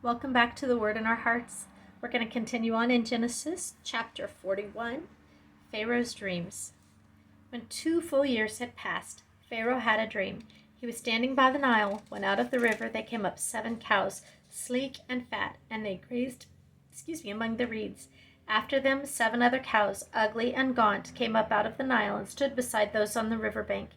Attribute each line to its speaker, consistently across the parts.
Speaker 1: Welcome back to the Word in Our Hearts. We're going to continue on in Genesis chapter 41, Pharaoh's Dreams. When 2 full years had passed, Pharaoh had a dream. He was standing by the Nile when out of the river there came up 7 cows, sleek and fat, and they grazed, among the reeds. After them 7 other cows, ugly and gaunt, came up out of the Nile and stood beside those on the river bank.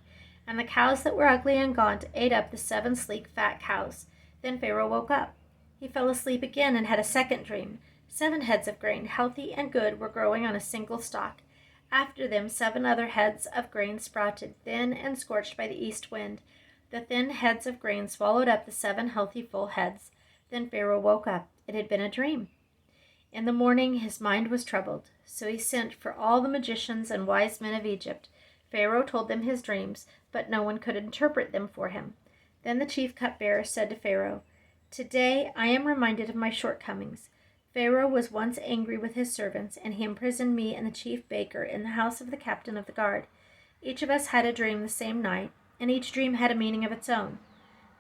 Speaker 1: And the cows that were ugly and gaunt ate up the 7 sleek, fat cows. Then Pharaoh woke up. He fell asleep again and had a second dream. 7 heads of grain, healthy and good, were growing on a single stalk. After them 7 other heads of grain sprouted, thin and scorched by the east wind. The thin heads of grain swallowed up the 7 healthy, full heads. Then Pharaoh woke up. It had been a dream. In the morning his mind was troubled, so he sent for all the magicians and wise men of Egypt. Pharaoh told them his dreams, but no one could interpret them for him. Then the chief cupbearer said to Pharaoh, "Today I am reminded of my shortcomings. Pharaoh was once angry with his servants, and he imprisoned me and the chief baker in the house of the captain of the guard. Each of us had a dream the same night, and each dream had a meaning of its own.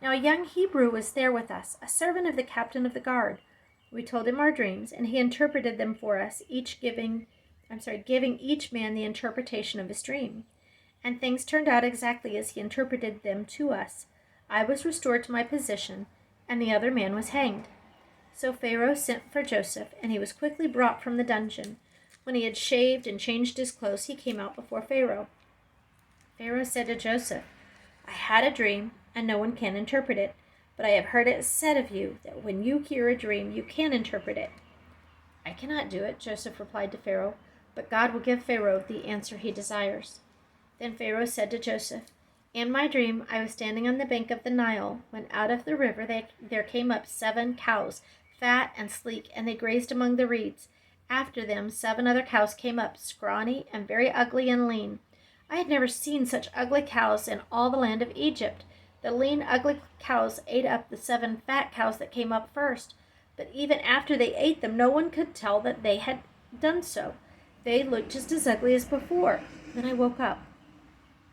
Speaker 1: Now a young Hebrew was there with us, a servant of the captain of the guard. We told him our dreams, and he interpreted them for us, giving each man the interpretation of his dream. And things turned out exactly as he interpreted them to us. I was restored to my position, and the other man was hanged. So Pharaoh sent for Joseph, and he was quickly brought from the dungeon. When he had shaved and changed his clothes, he came out before Pharaoh. Pharaoh said to Joseph, "I had a dream, and no one can interpret it, but I have heard it said of you that when you hear a dream, you can interpret it." "I cannot do it," Joseph replied to Pharaoh, "but God will give Pharaoh the answer he desires." Then Pharaoh said to Joseph, "In my dream I was standing on the bank of the Nile when out of the river there came up 7 cows, fat and sleek, and they grazed among the reeds. After them 7 other cows came up, scrawny and very ugly and lean. I had never seen such ugly cows in all the land of Egypt. The lean, ugly cows ate up the 7 fat cows that came up first, but even after they ate them, no one could tell that they had done so. They looked just as ugly as before. Then I woke up.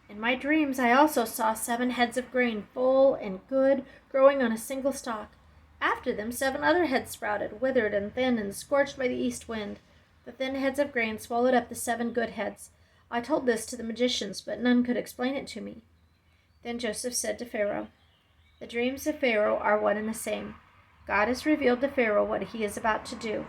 Speaker 1: In my dreams I also saw 7 heads of grain, full and good, growing on a single stalk. After them 7 other heads sprouted, withered and thin and scorched by the east wind. The thin heads of grain swallowed up the 7 good heads. I told this to the magicians, but none could explain it to me." Then Joseph said to Pharaoh, "The dreams of Pharaoh are one and the same. God has revealed to Pharaoh what he is about to do.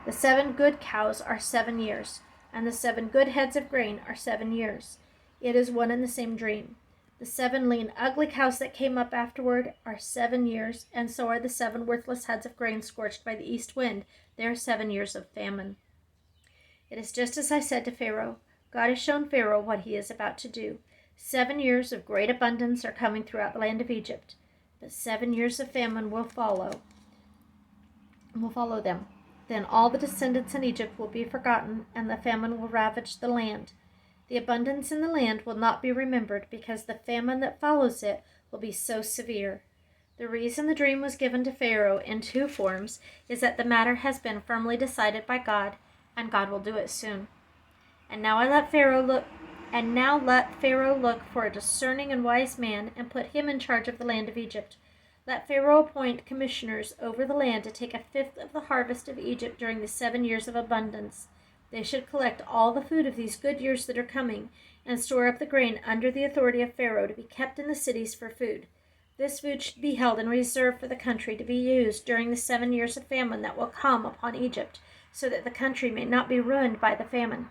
Speaker 1: The 7 good cows are 7 years, and the 7 good heads of grain are 7 years. It is one and the same dream. The 7 lean, ugly cows that came up afterward are 7 years, and so are the 7 worthless heads of grain scorched by the east wind. They are 7 years of famine. It is just as I said to Pharaoh. God has shown Pharaoh what he is about to do. 7 years of great abundance are coming throughout the land of Egypt, but 7 years of famine will follow them. Then all the descendants in Egypt will be forgotten, and the famine will ravage the land. The abundance in the land will not be remembered, because the famine that follows it will be so severe. The reason the dream was given to Pharaoh in 2 forms is that the matter has been firmly decided by God, and God will do it soon. And now let Pharaoh look for a discerning and wise man, and put him in charge of the land of Egypt. Let Pharaoh appoint commissioners over the land to take 1/5 of the harvest of Egypt during the 7 years of abundance. They should collect all the food of these good years that are coming, and store up the grain under the authority of Pharaoh to be kept in the cities for food. This food should be held in reserve for the country to be used during the 7 years of famine that will come upon Egypt, so that the country may not be ruined by the famine."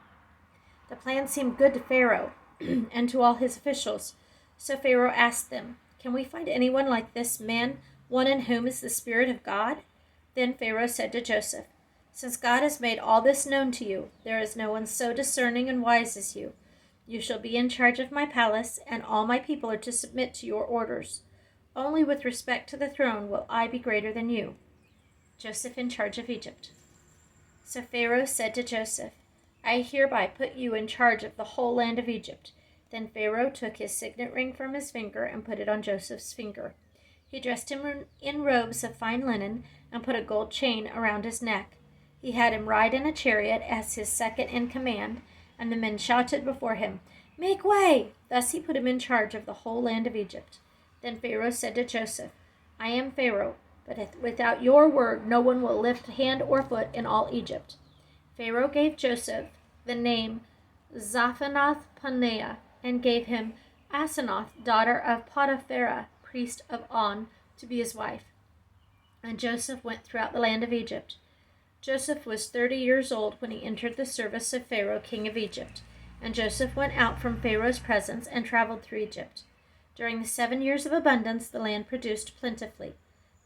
Speaker 1: The plan seemed good to Pharaoh and to all his officials. So Pharaoh asked them, "Can we find anyone like this man, one in whom is the Spirit of God?" Then Pharaoh said to Joseph, "Since God has made all this known to you, there is no one so discerning and wise as you. You shall be in charge of my palace, and all my people are to submit to your orders. Only with respect to the throne will I be greater than you." Joseph in charge of Egypt. So Pharaoh said to Joseph, "I hereby put you in charge of the whole land of Egypt." Then Pharaoh took his signet ring from his finger and put it on Joseph's finger. He dressed him in robes of fine linen and put a gold chain around his neck. He had him ride in a chariot as his second in command, and the men shouted before him, "Make way!" Thus he put him in charge of the whole land of Egypt. Then Pharaoh said to Joseph, "I am Pharaoh, but without your word no one will lift hand or foot in all Egypt." Pharaoh gave Joseph the name Zaphanath-Paneah and gave him Asenath, daughter of Potiphera, priest of On, to be his wife. And Joseph went throughout the land of Egypt. Joseph was 30 years old when he entered the service of Pharaoh, king of Egypt. And Joseph went out from Pharaoh's presence and traveled through Egypt. During the 7 years of abundance, the land produced plentifully.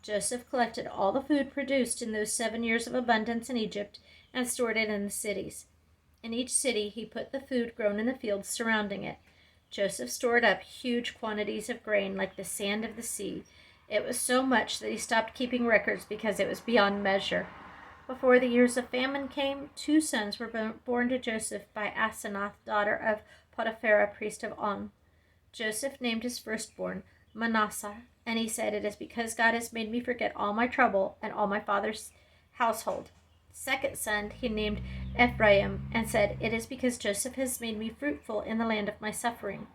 Speaker 1: Joseph collected all the food produced in those 7 years of abundance in Egypt and stored it in the cities. In each city he put the food grown in the fields surrounding it. Joseph stored up huge quantities of grain like the sand of the sea. It was so much that he stopped keeping records because it was beyond measure. Before the years of famine came, 2 sons were born to Joseph by Asenath, daughter of Potiphera, priest of On. Joseph named his firstborn Manasseh, and he said, "It is because God has made me forget all my trouble and all my father's household." The second son he named Ephraim, and said, "It is because Joseph has made me fruitful in the land of my suffering."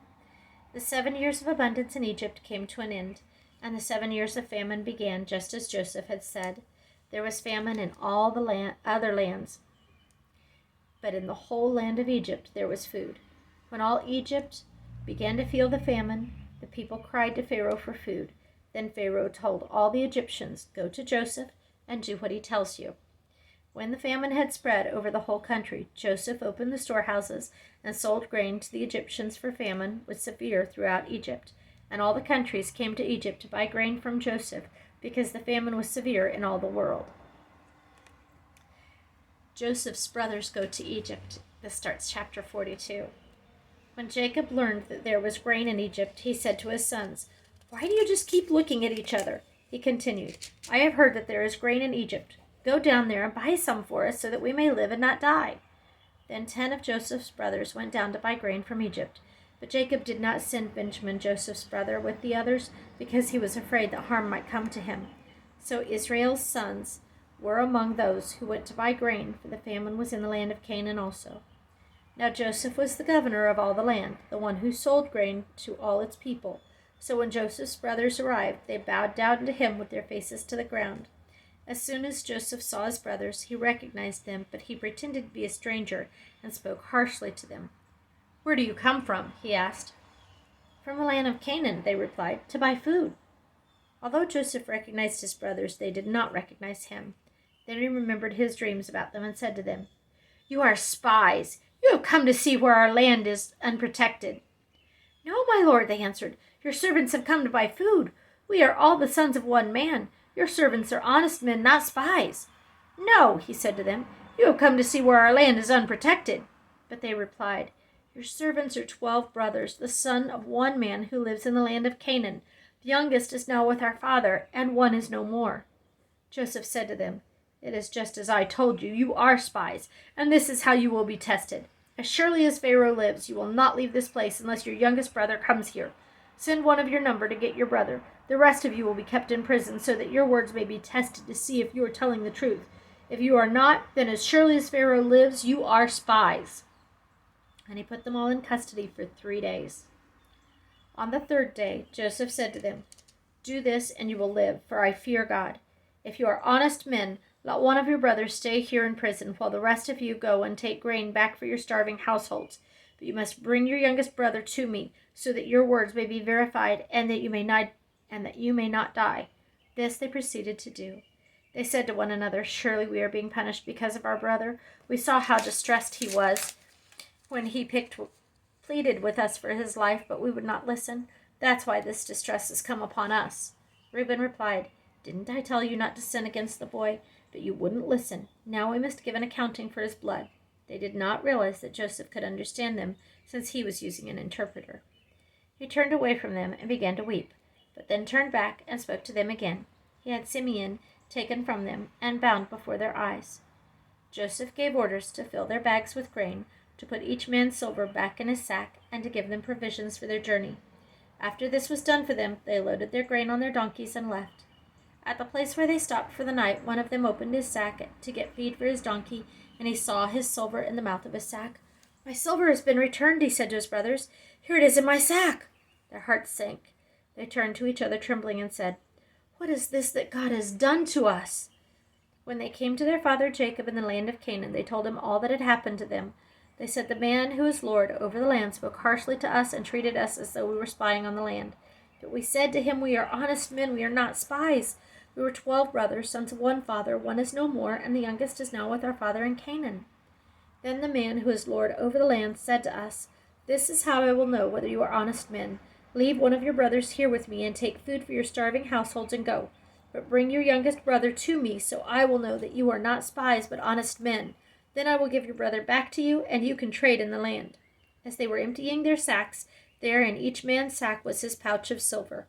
Speaker 1: The 7 years of abundance in Egypt came to an end, and the 7 years of famine began, just as Joseph had said. There was famine in all the other lands, but in the whole land of Egypt there was food. When all Egypt began to feel the famine, the people cried to Pharaoh for food. Then Pharaoh told all the Egyptians, "Go to Joseph and do what he tells you." When the famine had spread over the whole country, Joseph opened the storehouses and sold grain to the Egyptians, for famine was severe throughout Egypt. And all the countries came to Egypt to buy grain from Joseph, because the famine was severe in all the world. Joseph's brothers go to Egypt. This starts chapter 42. When Jacob learned that there was grain in Egypt, he said to his sons, "Why do you just keep looking at each other?" He continued, "I have heard that there is grain in Egypt. Go down there and buy some for us so that we may live and not die." Then 10 of Joseph's brothers went down to buy grain from Egypt. But Jacob did not send Benjamin, Joseph's brother, with the others, because he was afraid that harm might come to him. So Israel's sons were among those who went to buy grain, for the famine was in the land of Canaan also. Now Joseph was the governor of all the land, the one who sold grain to all its people. So when Joseph's brothers arrived, they bowed down to him with their faces to the ground. As soon as Joseph saw his brothers, he recognized them, but he pretended to be a stranger and spoke harshly to them. "Where do you come from?" he asked. "From the land of Canaan," they replied, "to buy food." Although Joseph recognized his brothers, they did not recognize him. Then he remembered his dreams about them and said to them, "You are spies. You have come to see where our land is unprotected." "No, my lord," they answered. "Your servants have come to buy food. We are all the sons of one man. Your servants are honest men, not spies." "No," he said to them. "You have come to see where our land is unprotected." But they replied, "Your servants are 12 brothers, the son of one man who lives in the land of Canaan. The youngest is now with our father, and one is no more." Joseph said to them, "It is just as I told you. You are spies, and this is how you will be tested. As surely as Pharaoh lives, you will not leave this place unless your youngest brother comes here. Send one of your number to get your brother. The rest of you will be kept in prison, so that your words may be tested to see if you are telling the truth. If you are not, then as surely as Pharaoh lives, you are spies." And he put them all in custody for 3 days. On the 3rd day, Joseph said to them, "Do this, and you will live, for I fear God. If you are honest men, let one of your brothers stay here in prison, while the rest of you go and take grain back for your starving households. But you must bring your youngest brother to me, so that your words may be verified, and that you may not die." This they proceeded to do. They said to one another, "Surely we are being punished because of our brother. We saw how distressed he was when he pleaded with us for his life, but we would not listen. That's why this distress has come upon us." Reuben replied, "Didn't I tell you not to sin against the boy? But you wouldn't listen. Now we must give an accounting for his blood." They did not realize that Joseph could understand them, since he was using an interpreter. He turned away from them and began to weep, but then turned back and spoke to them again. He had Simeon taken from them and bound before their eyes. Joseph gave orders to fill their bags with grain, to put each man's silver back in his sack, and to give them provisions for their journey. After this was done for them, they loaded their grain on their donkeys and left. At the place where they stopped for the night, one of them opened his sack to get feed for his donkey, and he saw his silver in the mouth of his sack. "My silver has been returned," he said to his brothers. "Here it is in my sack." Their hearts sank. They turned to each other trembling and said, What is this that God has done to us?" When they came to their father Jacob in the land of Canaan, they told him all that had happened to them. They said, "The man who is Lord over the land spoke harshly to us and treated us as though we were spying on the land. But we said to him, 'We are honest men, we are not spies. We were 12 brothers, sons of one father. One is no more, and the youngest is now with our father in Canaan.' Then the man who is Lord over the land said to us, 'This is how I will know whether you are honest men. Leave one of your brothers here with me, and take food for your starving households and go. But bring your youngest brother to me, so I will know that you are not spies but honest men. Then I will give your brother back to you, and you can trade in the land.' As they were emptying their sacks, there in each man's sack was his pouch of silver.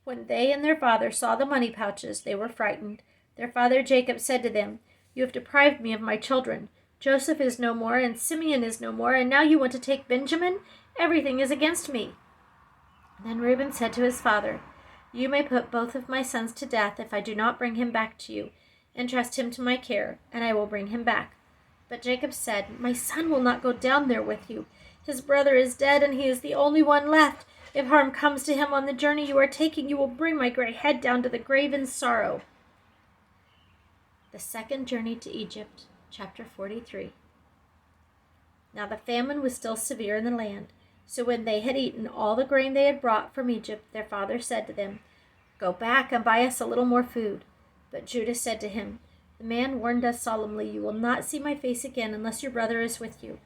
Speaker 1: When they and their father saw the money pouches, they were frightened. Their father Jacob said to them, 'You have deprived me of my children. Joseph is no more, and Simeon is no more, and now you want to take Benjamin? Everything is against me.' Then Reuben said to his father, 'You may put both of my sons to death if I do not bring him back to you. Entrust him to my care, and I will bring him back.' But Jacob said, 'My son will not go down there with you. His brother is dead, and he is the only one left. If harm comes to him on the journey you are taking, you will bring my gray head down to the grave in sorrow.'" The second journey to Egypt, chapter 43. Now the famine was still severe in the land. So when they had eaten all the grain they had brought from Egypt, their father said to them, "Go back and buy us a little more food." But Judah said to him, "The man warned us solemnly, 'You will not see my face again unless your brother is with you.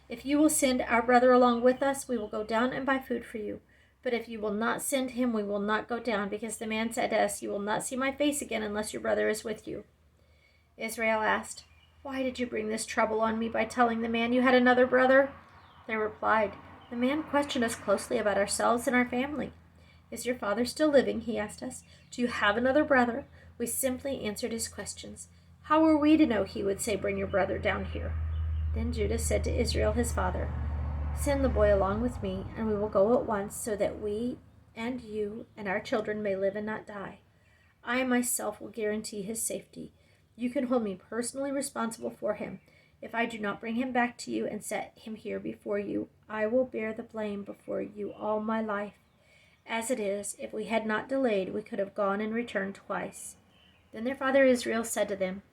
Speaker 1: If you will send our brother along with us, we will go down and buy food for you. But if you will not send him, we will not go down, because the man said to us, "You will not see my face again unless your brother is with you."'" Israel asked, "Why did you bring this trouble on me by telling the man you had another brother?" They replied, "The man questioned us closely about ourselves and our family. 'Is your father still living?' he asked us. 'Do you have another brother?' We simply answered his questions. How were we to know he would say, 'Bring your brother down here'?" Then Judah said to Israel his father, "Send the boy along with me, and we will go at once, so that we and you and our children may live and not die. I myself will guarantee his safety. You can hold me personally responsible for him. If I do not bring him back to you and set him here before you, I will bear the blame before you all my life. As it is, if we had not delayed, we could have gone and returned twice." Then their father Israel said to them,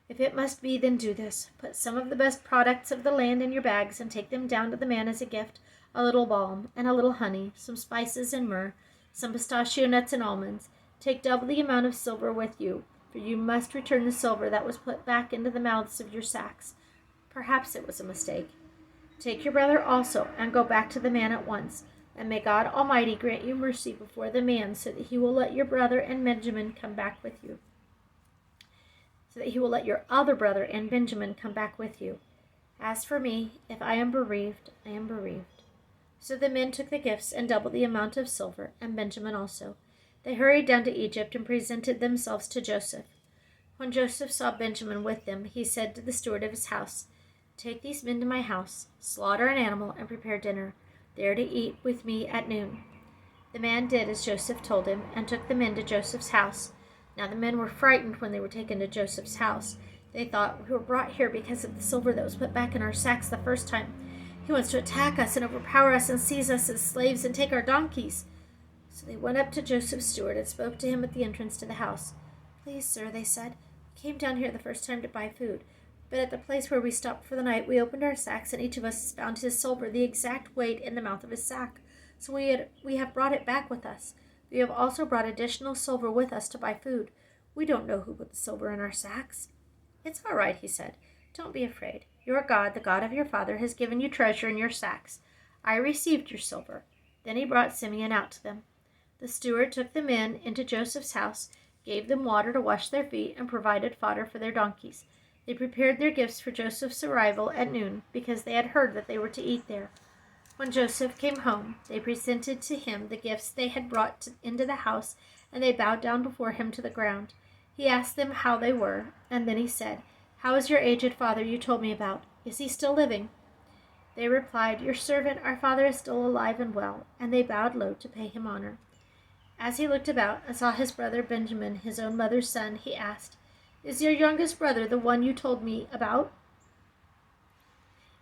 Speaker 1: "If it must be, then do this. Put some of the best products of the land in your bags and take them down to the man as a gift, a little balm and a little honey, some spices and myrrh, some pistachio nuts and almonds. Take double the amount of silver with you, for you must return the silver that was put back into the mouths of your sacks. Perhaps it was a mistake. Take your brother also, and go back to the man at once. And may God Almighty grant you mercy before the man, so that he will let your brother and Benjamin come back with you. So that he will let your other brother and Benjamin come back with you. As for me, if I am bereaved, I am bereaved." So the men took the gifts and doubled the amount of silver, and Benjamin also. They hurried down to Egypt and presented themselves to Joseph. When Joseph saw Benjamin with them, he said to the steward of his house, "Take these men to my house, slaughter an animal, and prepare dinner. They are to eat with me at noon." The man did as Joseph told him, and took the men to Joseph's house. Now the men were frightened when they were taken to Joseph's house. They thought, "We were brought here because of the silver that was put back in our sacks the first time. He wants to attack us and overpower us and seize us as slaves and take our donkeys." So they went up to Joseph's steward and spoke to him at the entrance to the house. "Please, sir," they said, "we came down here the first time to buy food. But at the place where we stopped for the night, we opened our sacks, and each of us found his silver, the exact weight, in the mouth of his sack. So we have brought it back with us. We have also brought additional silver with us to buy food. We don't know who put the silver in our sacks." "It's all right," he said. "Don't be afraid. Your God, the God of your father, has given you treasure in your sacks. I received your silver." Then he brought Simeon out to them. The steward took the men into Joseph's house, gave them water to wash their feet, and provided fodder for their donkeys. They prepared their gifts for Joseph's arrival at noon, because they had heard that they were to eat there. When Joseph came home, they presented to him the gifts they had brought into the house, and they bowed down before him to the ground. He asked them how they were, and then he said, "How is your aged father you told me about? Is he still living?" They replied, "Your servant, our father, is still alive and well," and they bowed low to pay him honor. As he looked about and saw his brother Benjamin, his own mother's son, he asked, "Is your youngest brother the one you told me about?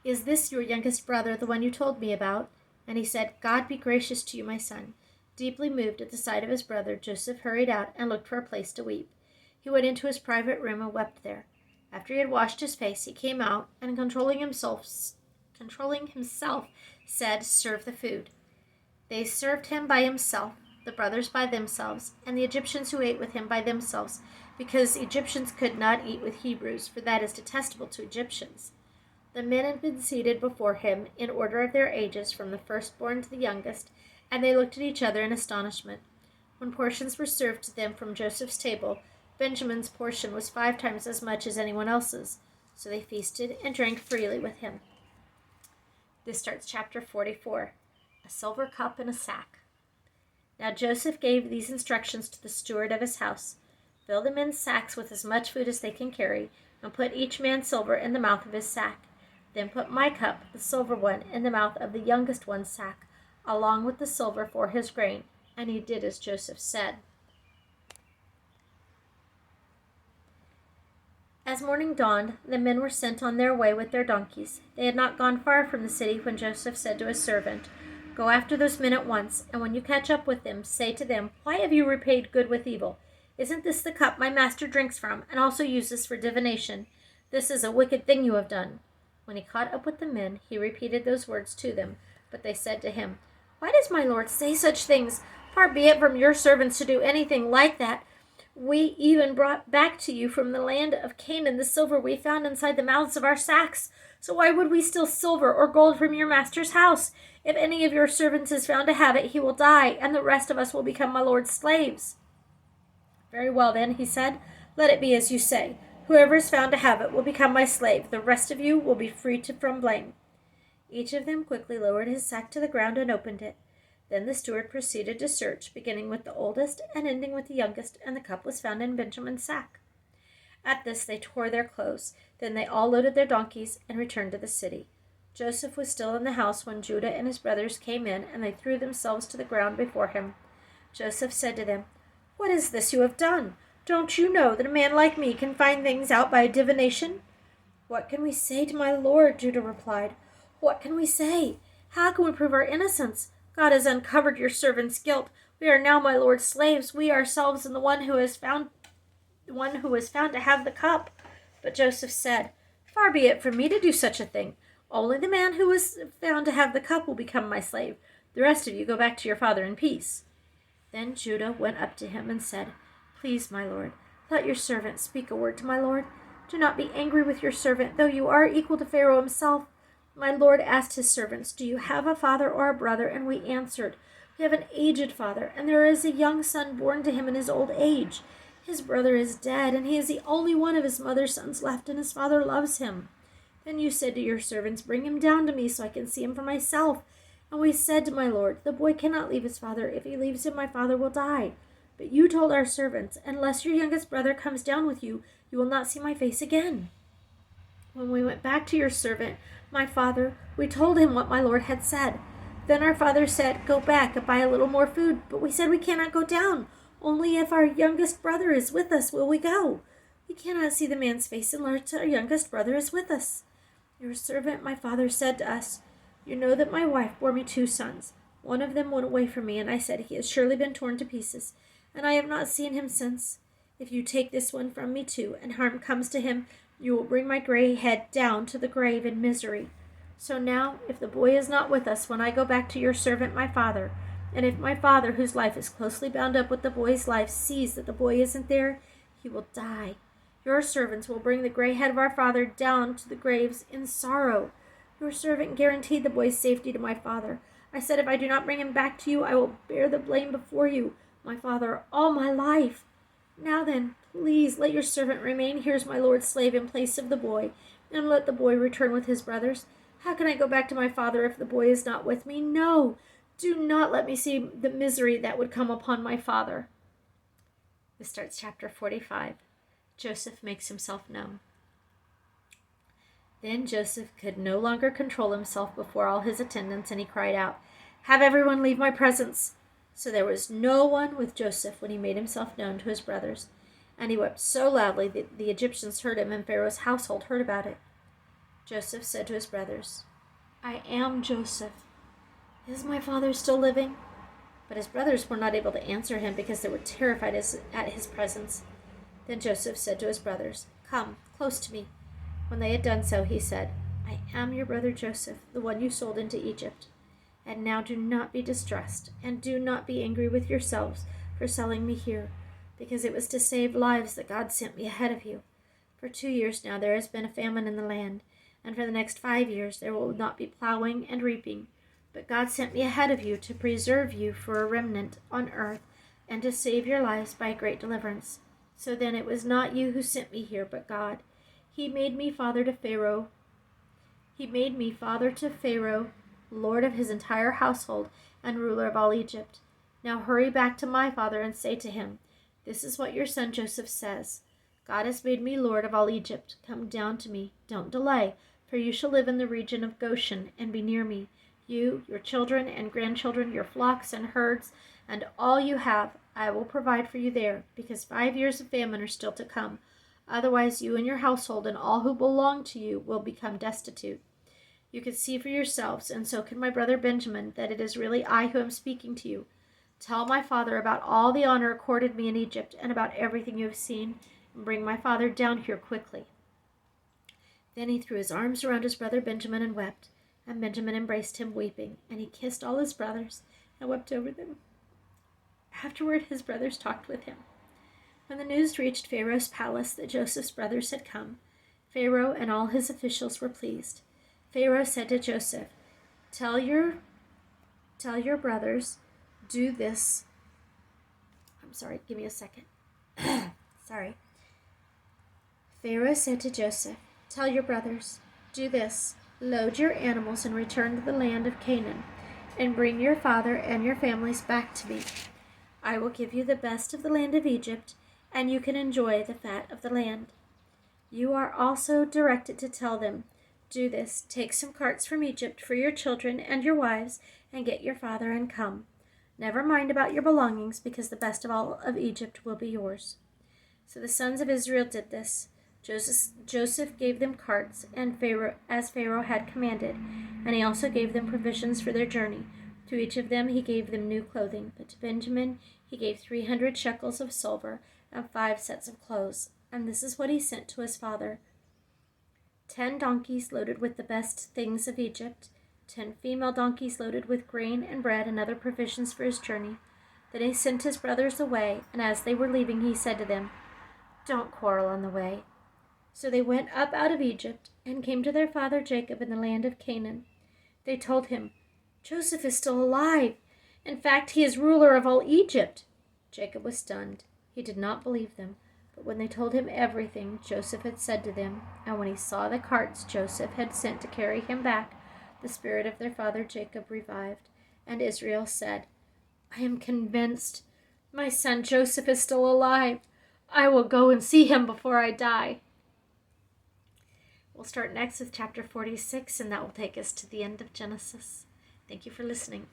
Speaker 1: Is this your youngest brother, the one you told me about?" And he said, "God be gracious to you, my son. Deeply moved at the sight of his brother, Joseph hurried out and looked for a place to weep. He went into his private room and wept there. After he had washed his face, he came out and, controlling himself, said, "Serve the food." They served him by himself, the brothers by themselves, and the Egyptians who ate with him by themselves, because Egyptians could not eat with Hebrews, for that is detestable to Egyptians. The men had been seated before him in order of their ages, from the firstborn to the youngest, and they looked at each other in astonishment. When portions were served to them from Joseph's table, Benjamin's portion was 5 times as much as anyone else's, so they feasted and drank freely with him. This starts chapter 44, a silver cup and a sack. Now Joseph gave these instructions to the steward of his house: "Fill the men's sacks with as much food as they can carry, and put each man's silver in the mouth of his sack. Then put my cup, the silver one, in the mouth of the youngest one's sack, along with the silver for his grain." And he did as Joseph said. As morning dawned, the men were sent on their way with their donkeys. They had not gone far from the city when Joseph said to his servant, "Go after those men at once, and when you catch up with them, say to them, 'Why have you repaid good with evil? Isn't this the cup my master drinks from, and also uses for divination? This is a wicked thing you have done.'" When he caught up with the men, he repeated those words to them, but they said to him, "Why does my lord say such things? Far be it from your servants to do anything like that. We even brought back to you from the land of Canaan the silver we found inside the mouths of our sacks. So why would we steal silver or gold from your master's house? If any of your servants is found to have it, he will die, and the rest of us will become my lord's slaves." "Very well, then," he said, "let it be as you say. Whoever is found to have it will become my slave. The rest of you will be free from blame." Each of them quickly lowered his sack to the ground and opened it. Then the steward proceeded to search, beginning with the oldest and ending with the youngest, and the cup was found in Benjamin's sack. At this they tore their clothes. Then they all loaded their donkeys and returned to the city. Joseph was still in the house when Judah and his brothers came in, and they threw themselves to the ground before him. Joseph said to them, "What is this you have done? Don't you know that a man like me can find things out by divination?" "What can we say to my lord?" Judah replied. "What can we say? How can we prove our innocence? God has uncovered your servant's guilt. We are now my lord's slaves, we ourselves and the one who was found to have the cup." But Joseph said, "Far be it from me to do such a thing. Only the man who was found to have the cup will become my slave. The rest of you go back to your father in peace." Then Judah went up to him and said, "Please, my lord, let your servant speak a word to my lord. Do not be angry with your servant, though you are equal to Pharaoh himself. My lord asked his servants, 'Do you have a father or a brother?' And we answered, 'We have an aged father, and there is a young son born to him in his old age. His brother is dead, and he is the only one of his mother's sons left, and his father loves him.' Then you said to your servants, 'Bring him down to me so I can see him for myself.' And we said to my lord, 'The boy cannot leave his father. If he leaves him, my father will die.' But you told our servants, 'Unless your youngest brother comes down with you, you will not see my face again.' When we went back to your servant, my father, we told him what my lord had said. Then our father said, 'Go back and buy a little more food.' But we said, 'We cannot go down. Only if our youngest brother is with us will we go. We cannot see the man's face unless our youngest brother is with us.' Your servant, my father, said to us, 'You know that my wife bore me 2 sons. One of them went away from me, and I said, "He has surely been torn to pieces," and I have not seen him since. If you take this one from me too, and harm comes to him, you will bring my gray head down to the grave in misery. So now, if the boy is not with us when I go back to your servant my father, and if my father, whose life is closely bound up with the boy's life, sees that the boy isn't there, he will die. Your servants will bring the gray head of our father down to the graves in sorrow. Your servant guaranteed the boy's safety to my father. I said, if I do not bring him back to you, I will bear the blame before you, my father, all my life. Now then, please let your servant remain here as my lord's slave in place of the boy, and let the boy return with his brothers. How can I go back to my father if the boy is not with me? No, do not let me see the misery that would come upon my father." This starts chapter 45. Joseph makes himself known. Then Joseph could no longer control himself before all his attendants, and he cried out, "Have everyone leave my presence." So there was no one with Joseph when he made himself known to his brothers. And he wept so loudly that the Egyptians heard him, and Pharaoh's household heard about it. Joseph said to his brothers, "I am Joseph. Is my father still living?" But his brothers were not able to answer him because they were terrified at his presence. Then Joseph said to his brothers, "Come, close to me." When they had done so, he said, "I am your brother Joseph, the one you sold into Egypt. And now do not be distressed, and do not be angry with yourselves for selling me here, because it was to save lives that God sent me ahead of you. For 2 years now there has been a famine in the land, and for the next 5 years there will not be plowing and reaping. But God sent me ahead of you to preserve you for a remnant on earth, and to save your lives by a great deliverance. So then it was not you who sent me here, but God. He made me father to Pharaoh. Lord of his entire household, and ruler of all Egypt. Now hurry back to my father and say to him, 'This is what your son Joseph says. God has made me lord of all Egypt. Come down to me. Don't delay, for you shall live in the region of Goshen and be near me. You, your children and grandchildren, your flocks and herds, and all you have, I will provide for you there, because 5 years of famine are still to come. Otherwise you and your household and all who belong to you will become destitute. You can see for yourselves, and so can my brother Benjamin, that it is really I who am speaking to you. Tell my father about all the honor accorded me in Egypt, and about everything you have seen, and bring my father down here quickly.' Then he threw his arms around his brother Benjamin and wept. And Benjamin embraced him, weeping, and he kissed all his brothers and wept over them. Afterward his brothers talked with him. When the news reached Pharaoh's palace that Joseph's brothers had come, Pharaoh and all his officials were pleased. Pharaoh said to Joseph, Tell your brothers, do this. Give me a second. Sorry. Pharaoh said to Joseph, Tell your brothers, do this. Load your animals and return to the land of Canaan, and bring your father and your families back to me. I will give you the best of the land of Egypt, and you can enjoy the fat of the land. You are also directed to tell them, Do this, take some carts from Egypt for your children and your wives, and get your father and come. Never mind about your belongings, because the best of all of Egypt will be yours. So the sons of Israel did this. Joseph gave them carts, and as Pharaoh had commanded, and he also gave them provisions for their journey. To each of them he gave them new clothing, but to Benjamin he gave 300 shekels of silver and 5 sets of clothes. And this is what he sent to his father: 10 donkeys loaded with the best things of Egypt, 10 female donkeys loaded with grain and bread and other provisions for his journey. Then he sent his brothers away, and as they were leaving he said to them, Don't quarrel on the way. So they went up out of Egypt and came to their father Jacob in the land of Canaan. They told him, Joseph is still alive. In fact, he is ruler of all Egypt. Jacob was stunned. He did not believe them. But when they told him everything Joseph had said to them, and when he saw the carts Joseph had sent to carry him back, the spirit of their father Jacob revived. And Israel said, I am convinced my son Joseph is still alive. I will go and see him before I die. We'll start next with chapter 46, and that will take us to the end of Genesis. Thank you for listening.